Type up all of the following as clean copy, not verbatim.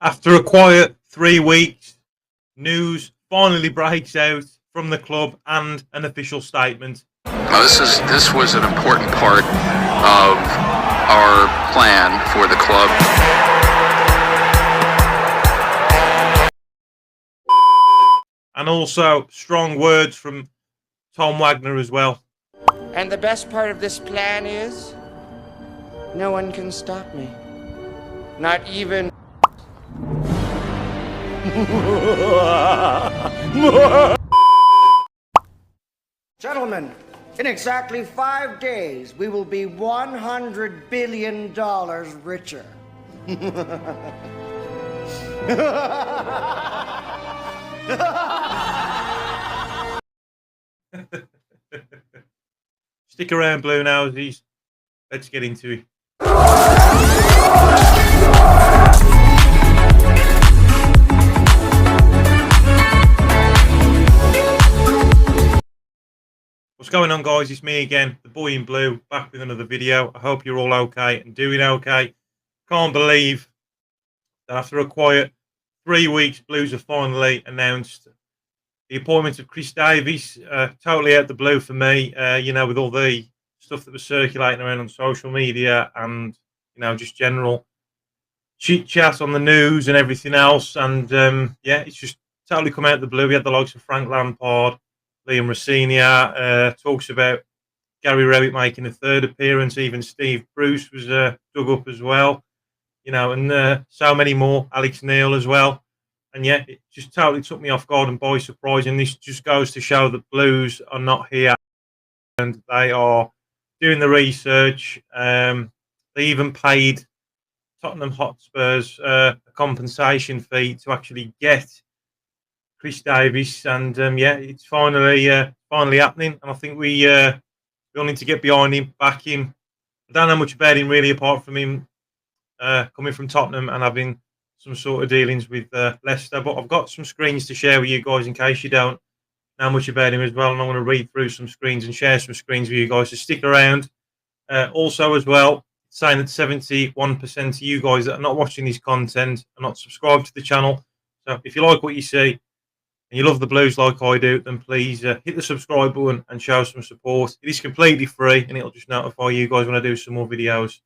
After a quiet 3 weeks, news finally breaks out from the club and an official statement. This was an important part of our plan for the club. And also strong words from Tom Wagner as well. And the best part of this plan is, no one can stop me. Not even... Gentlemen, in exactly 5 days, we will be $100 billion richer. Stick around, Bluenoses. Let's get into it. What's going on, guys? It's me again, the boy in blue, back with another video. I hope you're all okay and doing okay. Can't believe that after a quiet 3 weeks, Blues have finally announced the appointment of Chris Davies. Totally out the blue for me, with all the stuff that was circulating around on social media and, just general chit-chat on the news and everything else. And, it's just totally come out of the blue. We had the likes of Frank Lampard, Liam Rossinia, talks about Gary Rowett making a third appearance. Even Steve Bruce was dug up as well, and so many more. Alex Neil as well. And it just totally took me off guard and by surprise. And this just goes to show that Blues are not here and they are doing the research. They even paid Tottenham Hotspurs a compensation fee to actually get Chris Davies, and it's finally happening. And I think we all need to get behind him, back him. I don't know much about him really, apart from him coming from Tottenham and having some sort of dealings with Leicester. But I've got some screens to share with you guys in case you don't know much about him as well. And I want to read through some screens and share some screens with you guys. So stick around. Also as well, saying that 71% of you guys that are not watching this content are not subscribed to the channel. So if you like what you see, and you love the Blues like I do, then please hit the subscribe button and show some support. It is completely free, and it'll just notify you guys when I do some more videos.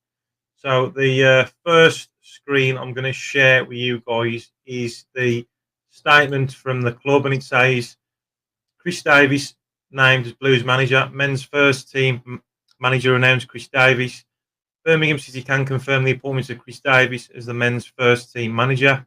So the first screen I'm going to share with you guys is the statement from the club, and it says, Chris Davies named as Blues manager. Men's first team manager announced Chris Davies. Birmingham City can confirm the appointment of Chris Davies as the men's first team manager.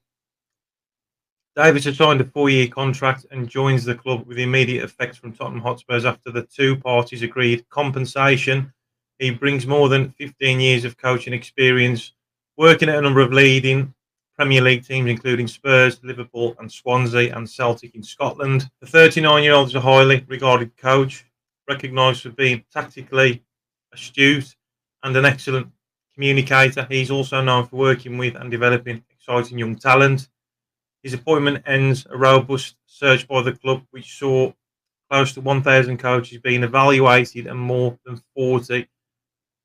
Davies has signed a 4-year contract and joins the club with immediate effect from Tottenham Hotspurs after the two parties agreed compensation. He brings more than 15 years of coaching experience, working at a number of leading Premier League teams, including Spurs, Liverpool and Swansea and Celtic in Scotland. The 39-year-old is a highly regarded coach, recognised for being tactically astute and an excellent communicator. He's also known for working with and developing exciting young talent. His appointment ends a robust search by the club, which saw close to 1,000 coaches being evaluated and more than 40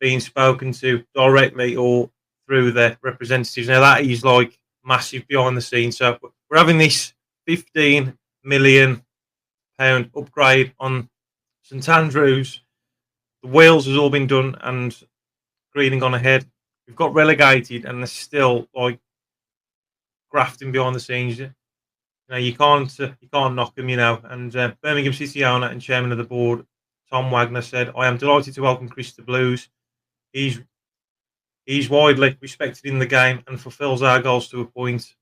being spoken to directly or through their representatives. Now, that is like massive behind the scenes. So we're having this £15 million upgrade on St Andrews. The wheels has all been done and greening on ahead. We've got relegated and there's still like grafting behind the scenes. You can't knock them, And Birmingham City owner and chairman of the board, Tom Wagner, said, "I am delighted to welcome Chris to Blues. He's widely respected in the game and fulfills our goals to appoint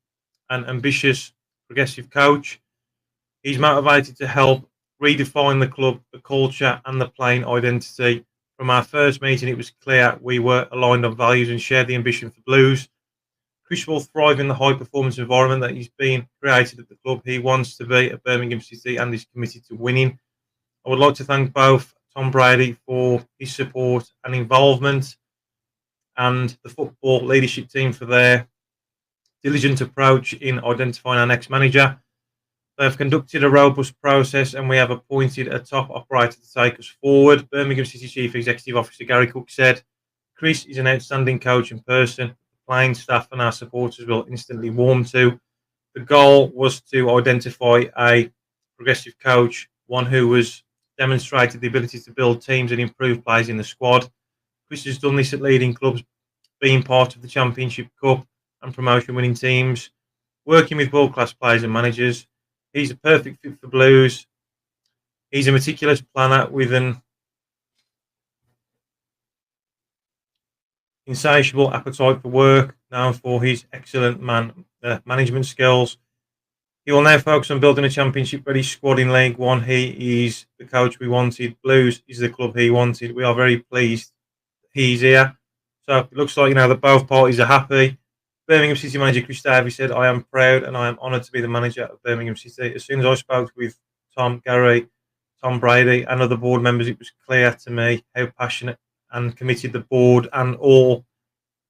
an ambitious, progressive coach. He's motivated to help redefine the club, the culture, and the playing identity. From our first meeting, it was clear we were aligned on values and shared the ambition for Blues. Chris will thrive in the high-performance environment that he's been created at the club. He wants to be at Birmingham City and is committed to winning. I would like to thank both Tom Brady for his support and involvement and the football leadership team for their diligent approach in identifying our next manager. They have conducted a robust process and we have appointed a top operator to take us forward." Birmingham City Chief Executive Officer Gary Cook said, "Chris is an outstanding coach and person. playing staff and our supporters will instantly warm to. The goal was to identify a progressive coach, one who was demonstrated the ability to build teams and improve players in the squad. Chris has done this at leading clubs, being part of the Championship Cup and promotion-winning teams, working with world-class players and managers. He's a perfect fit for Blues. He's a meticulous planner with an insatiable appetite for work, known for his excellent management skills. He will now focus on building a championship-ready squad in League One. He is the coach we wanted. Blues is the club he wanted. We are very pleased he's here. So it looks like, that both parties are happy. Birmingham City manager Chris Davies said, "I am proud and I am honoured to be the manager of Birmingham City." As soon as I spoke with Tom, Gary, Tom Brady and other board members, it was clear to me how passionate and committed the board and all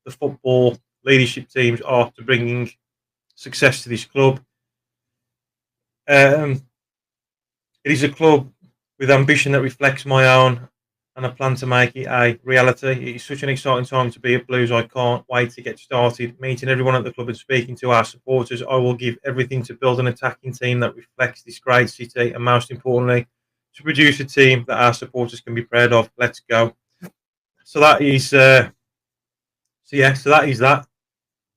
the football leadership teams are to bringing success to this club. It is a club with ambition that reflects my own, and I plan to make it a reality. It is such an exciting time to be at Blues. I can't wait to get started. Meeting everyone at the club and speaking to our supporters, I will give everything to build an attacking team that reflects this great city, and most importantly, to produce a team that our supporters can be proud of. Let's go. So that is, that is that.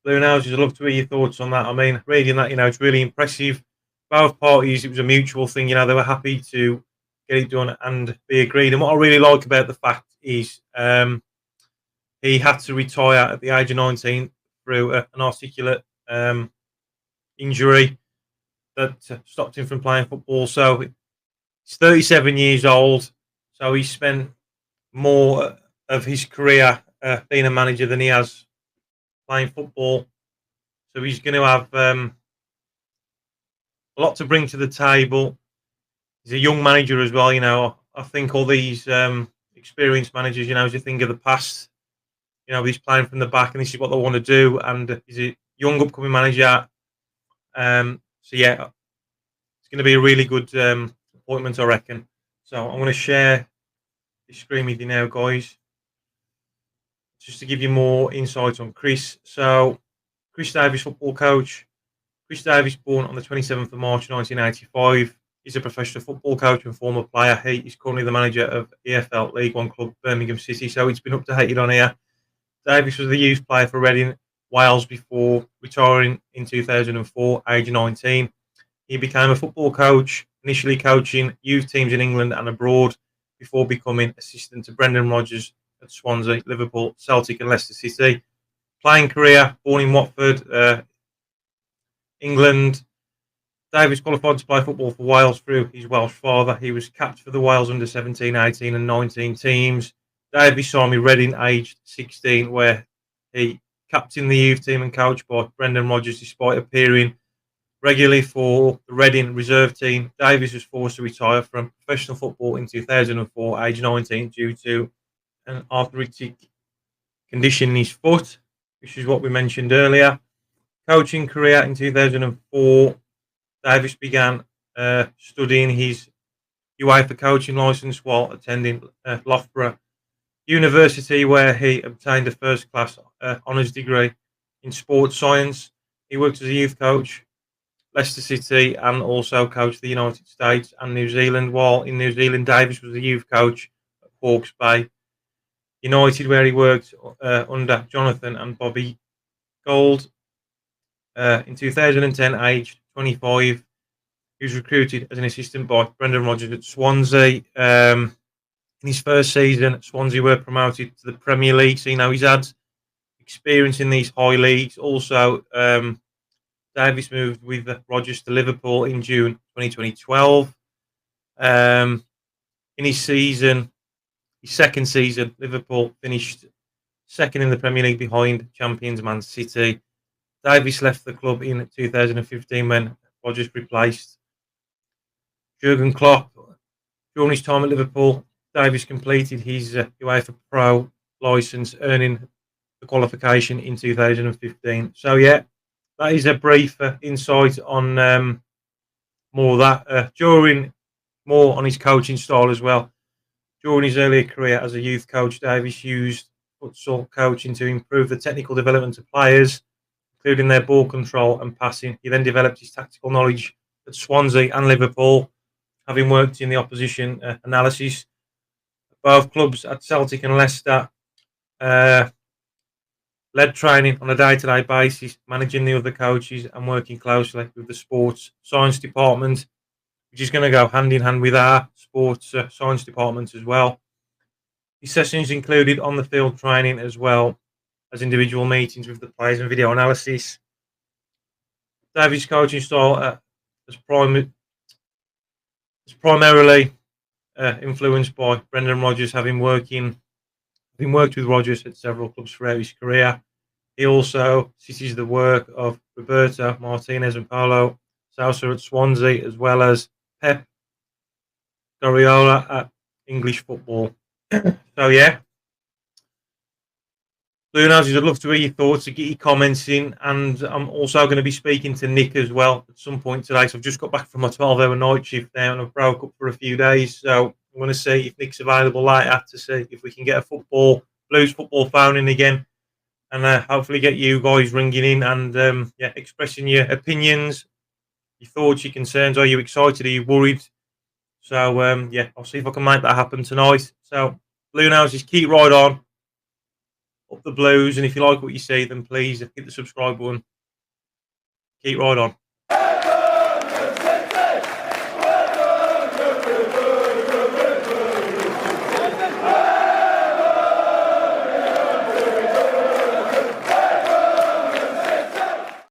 Bluenoses, I'd love to hear your thoughts on that. I mean, reading that, it's really impressive. Both parties, it was a mutual thing. They were happy to get it done and be agreed. And what I really like about the fact is he had to retire at the age of 19 through an articulate injury that stopped him from playing football. So he's 37 years old. So he spent more of his career being a manager than he has playing football. So he's going to have a lot to bring to the table. He's a young manager as well. I think all these experienced managers, as you think of the past, he's playing from the back and this is what they want to do. And he's a young upcoming manager. It's going to be a really good appointment, I reckon. So I'm going to share the screen with you now, guys, just to give you more insight on Chris. So Chris Davies, football coach. Chris Davies, born on the 27th of March 1985. He's a professional football coach and former player. He is currently the manager of EFL League One club Birmingham City. So it's been updated on here. Davies was the youth player for Reading, Wales before retiring in 2004, age 19. He became a football coach, initially coaching youth teams in England and abroad before becoming assistant to Brendan Rodgers at Swansea, Liverpool, Celtic and Leicester City. Playing career, born in Watford, England. Davies qualified to play football for Wales through his Welsh father. He was capped for the Wales under 17, 18 and 19 teams. Davies signed with Reading aged 16, where he captained the youth team and coached by Brendan Rodgers despite appearing regularly for the Reading reserve team. Davies was forced to retire from professional football in 2004, age 19, due to an arthritic condition in his foot, which is what we mentioned earlier. Coaching career in 2004, Davies began studying his UEFA coaching licence while attending Loughborough University, where he obtained a first-class honours degree in sports science. He worked as a youth coach, Leicester City, and also coached the United States and New Zealand. While in New Zealand, Davies was a youth coach at Hawke's Bay United, where he worked under Jonathan and Bobby Gold. In 2010, aged 25, he was recruited as an assistant by Brendan Rodgers at Swansea. In his first season, Swansea were promoted to the Premier League, so he's had experience in these high leagues. Also, Davies moved with Rodgers to Liverpool in June 2012. In his second season, Liverpool finished second in the Premier League behind champions Man City. Davies left the club in 2015 when Rodgers replaced Jurgen Klopp. During his time at Liverpool, Davies completed his UEFA Pro licence, earning the qualification in 2015. So, that is a brief insight on more of that. During more on his coaching style as well. During his earlier career as a youth coach, Davies used futsal coaching to improve the technical development of players, including their ball control and passing. He then developed his tactical knowledge at Swansea and Liverpool, having worked in the opposition analysis. Both clubs at Celtic and Leicester led training on a day-to-day basis, managing the other coaches and working closely with the sports science department, which is going to go hand in hand with our sports science department as well. These sessions included on-the-field training as well as individual meetings with the players and video analysis. Davies' coaching style is primarily influenced by Brendan Rodgers, having worked with Rodgers at several clubs throughout his career. He also assists the work of Roberto Martinez and Paulo Sousa at Swansea, as well as Pep Guardiola at English football. So yeah, Bluenoses, I'd love to hear your thoughts, to get your comments in, and I'm also going to be speaking to Nick as well at some point today. So I've just got back from my 12-hour night shift now, and I've broke up for a few days. So I'm going to see if Nick's available later to see if we can get a Blues football phone in again, and hopefully get you guys ringing in and expressing your opinions, your thoughts, your concerns. Are you excited? Are you worried? So I'll see if I can make that happen tonight. So Bluenoses, keep right on. Up the Blues, and if you like what you see, then please hit the subscribe button. Keep right on.